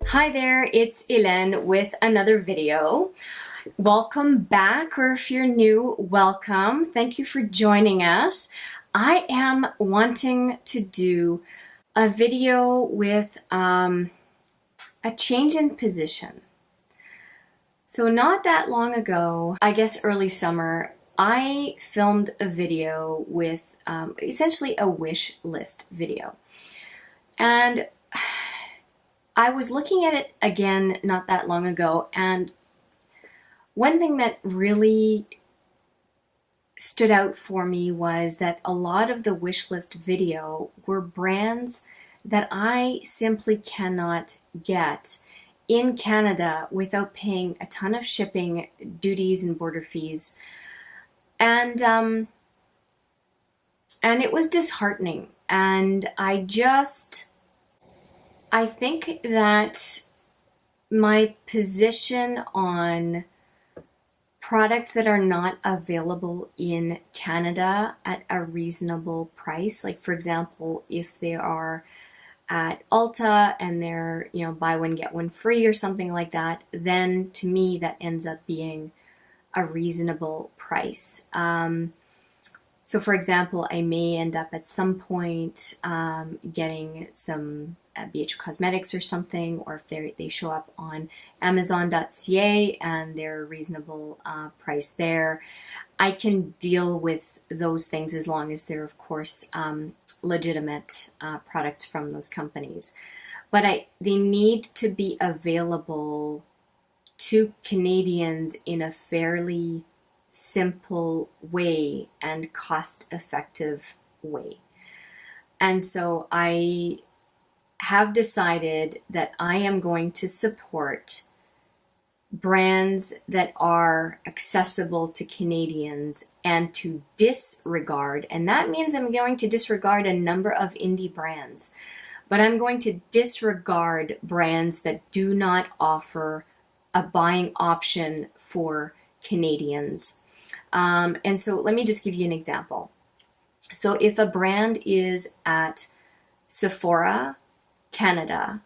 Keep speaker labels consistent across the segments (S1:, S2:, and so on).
S1: Hi there, it's Hélène with another video. Welcome back, or if you're new, welcome. Thank you for joining us. I am wanting to do a video with a change in position. So not that long ago, I guess early summer, I filmed a video with essentially a wish list video. And I was looking at it again not that long ago, and one thing that really stood out for me was that a lot of the wish list video were brands that I simply cannot get in Canada without paying a ton of shipping, duties, and border fees. And it was disheartening. And I think that my position on products that are not available in Canada at a reasonable price, like for example, if they are at Ulta and they're, buy one, get one free or something like that, then to me that ends up being a reasonable price. So for example, I may end up at some point getting some BH Cosmetics or something, or if they show up on Amazon.ca and they're a reasonable price there. I can deal with those things as long as they're, of course, legitimate products from those companies. But they need to be available to Canadians in a fairly simple way and cost-effective way. And so I have decided that I am going to support brands that are accessible to Canadians and to disregard, and that means I'm going to disregard a number of indie brands, but I'm going to disregard brands that do not offer a buying option for Canadians. And so let me just give you an example. So if a brand is at Sephora, Canada,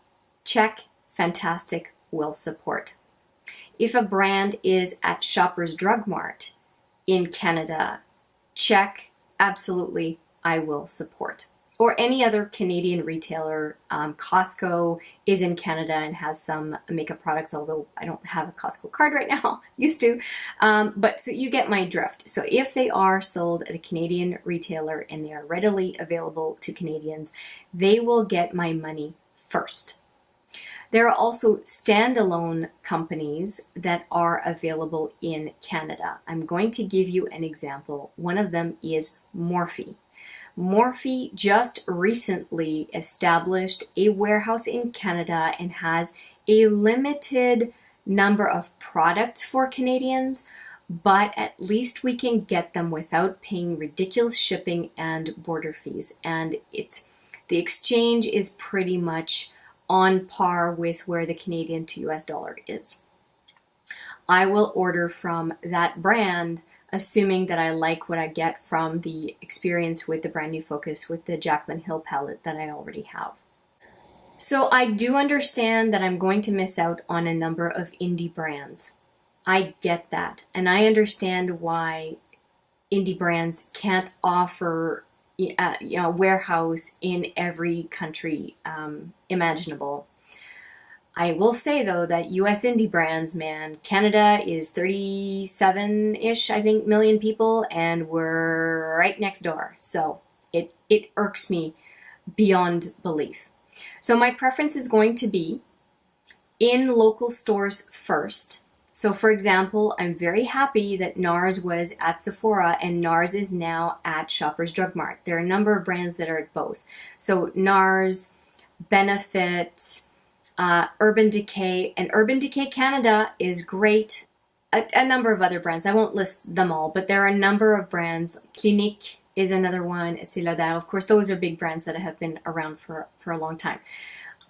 S1: check, fantastic, will support. If a brand is at Shoppers Drug Mart in Canada, check, absolutely, I will support. Or any other Canadian retailer. Costco is in Canada and has some makeup products, although I don't have a Costco card right now, used to. But so you get my drift. So if they are sold at a Canadian retailer and they are readily available to Canadians, they will get my money first. There are also standalone companies that are available in Canada. I'm going to give you an example. One of them is Morphe. Morphe just recently established a warehouse in Canada and has a limited number of products for Canadians, but at least we can get them without paying ridiculous shipping and border fees. And the exchange is pretty much on par with where the Canadian to US dollar is. I will order from that brand, assuming that I like what I get from the experience with the brand new focus with the Jaclyn Hill palette that I already have. So I do understand that I'm going to miss out on a number of indie brands. I get that. And I understand why indie brands can't offer a warehouse in every country imaginable. I will say, though, that US indie brands, man, Canada is 37-ish, I think, million people, and we're right next door. So it irks me beyond belief. So my preference is going to be in local stores first. So for example, I'm very happy that NARS was at Sephora and NARS is now at Shoppers Drug Mart. There are a number of brands that are at both. So NARS, Benefit, Urban Decay, and Urban Decay Canada is great. A number of other brands. I won't list them all, but there are a number of brands. Clinique is another one. Estée Lauder. Of course, those are big brands that have been around for a long time.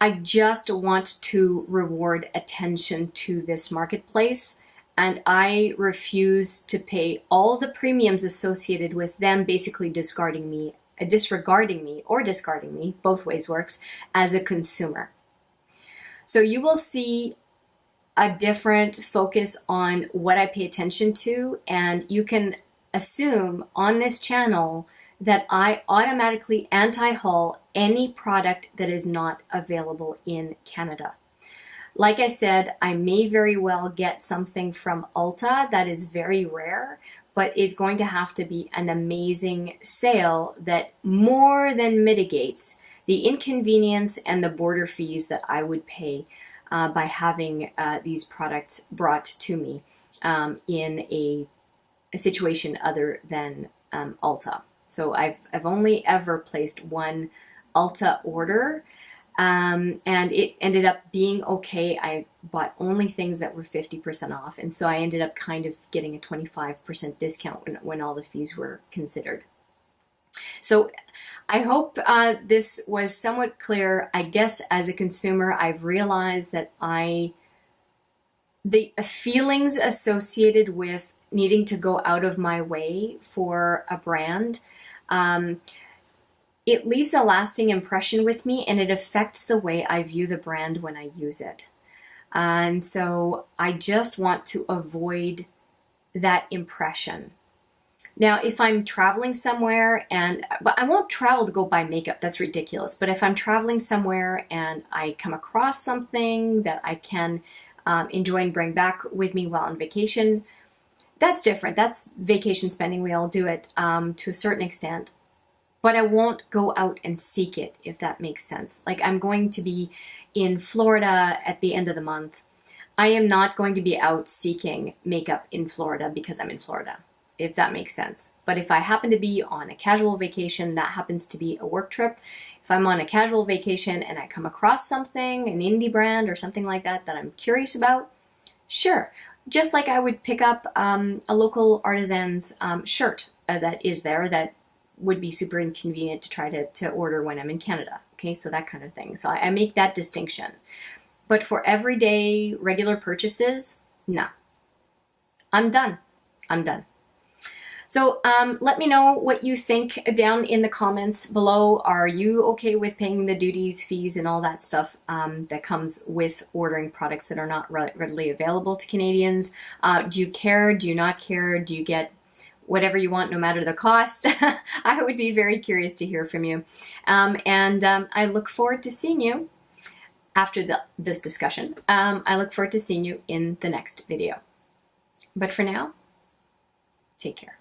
S1: I just want to reward attention to this marketplace, and I refuse to pay all the premiums associated with them basically discarding me disregarding me or discarding me, both ways works, as a consumer. So you will see a different focus on what I pay attention to, and you can assume on this channel that I automatically anti-haul any product that is not available in Canada. Like I said, I may very well get something from Ulta that is very rare, but is going to have to be an amazing sale that more than mitigates the inconvenience and the border fees that I would pay by having these products brought to me in a situation other than Ulta. So I've only ever placed one Ulta order, and it ended up being okay. I bought only things that were 50% off, and so I ended up kind of getting a 25% discount when all the fees were considered. So I hope this was somewhat clear. I guess as a consumer, I've realized that the feelings associated with needing to go out of my way for a brand, it leaves a lasting impression with me, and it affects the way I view the brand when I use it. And so I just want to avoid that impression. Now, if I'm traveling somewhere but I won't travel to go buy makeup, that's ridiculous. But if I'm traveling somewhere and I come across something that I can enjoy and bring back with me while on vacation, that's different. That's vacation spending. We all do it to a certain extent. But I won't go out and seek it, if that makes sense. Like, I'm going to be in Florida at the end of the month. I am not going to be out seeking makeup in Florida because I'm in Florida, if that makes sense. But if I happen to be on a casual vacation, that happens to be a work trip. If I'm on a casual vacation and I come across something, an indie brand or something like that I'm curious about, sure. Just like I would pick up a local artisan's shirt that is there that would be super inconvenient to try to order when I'm in Canada. Okay, so that kind of thing. So I make that distinction. But for everyday, regular purchases, no. I'm done. I'm done. So let me know what you think down in the comments below. Are you okay with paying the duties, fees, and all that stuff that comes with ordering products that are not readily available to Canadians? Do you care? Do you not care? Do you get whatever you want, no matter the cost? I would be very curious to hear from you. And I look forward to seeing you after this discussion. I look forward to seeing you in the next video. But for now, take care.